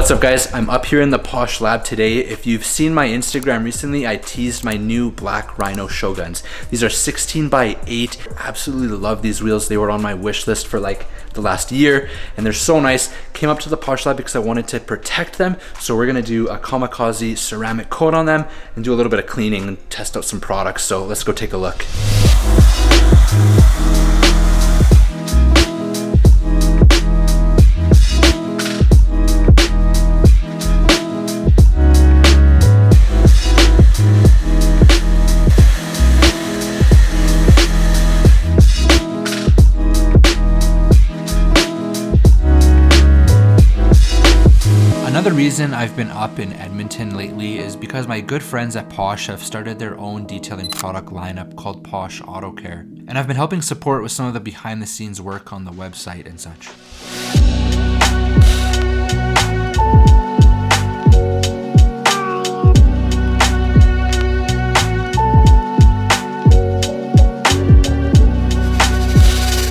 What's up guys, I'm up here in the Posh Lab today. If you've seen my Instagram recently, I teased my new black Rhino Shoguns. These are 16x8. Absolutely love these wheels. They were on my wish list for like the last year and they're so nice. Came up to the Posh Lab because I wanted to protect them. So we're gonna do a Kamikaze ceramic coat on them and do a little bit of cleaning and test out some products. So let's go take a look. Another reason I've been up in Edmonton lately is because my good friends at Posh have started their own detailing product lineup called Posh Auto Care, and I've been helping support with some of the behind the scenes work on the website and such.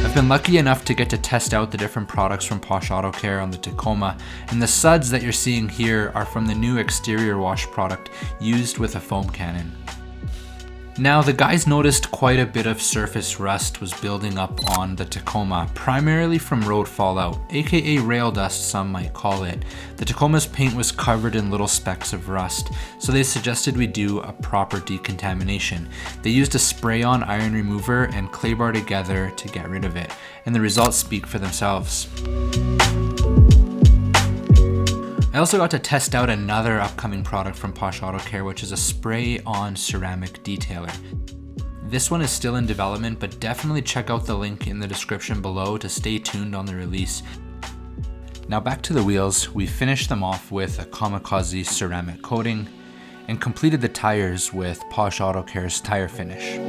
I've been lucky enough to get to test out the different products from Posh Auto Care on the Tacoma, and the suds that you're seeing here are from the new exterior wash product used with a foam cannon. Now, the guys noticed quite a bit of surface rust was building up on the Tacoma, primarily from road fallout, aka rail dust some might call it. The Tacoma's paint was covered in little specks of rust, so they suggested we do a proper decontamination. They used a spray-on iron remover and Claybar together to get rid of it, and the results speak for themselves. I also got to test out another upcoming product from Posh Auto Care, which is a spray-on ceramic detailer. This one is still in development, but definitely check out the link in the description below to stay tuned on the release. Now back to the wheels, we finished them off with a Kamikaze ceramic coating and completed the tires with Posh Auto Care's tire finish.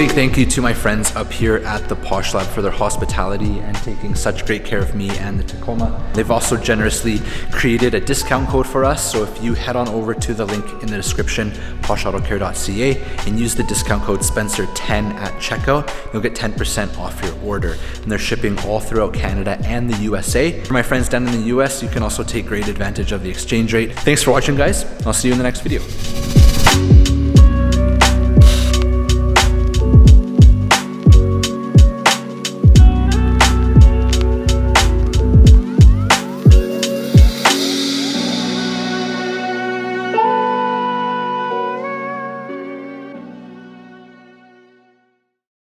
Big thank you to my friends up here at the Posh Lab for their hospitality and taking such great care of me and the Tacoma. They've also generously created a discount code for us, so if you head on over to the link in the description, poshautocare.ca, and use the discount code Spencer10 at checkout, you'll get 10% off your order. And they're shipping all throughout Canada and the USA. For my friends down in the US, you can also take great advantage of the exchange rate. Thanks for watching guys, I'll see you in the next video.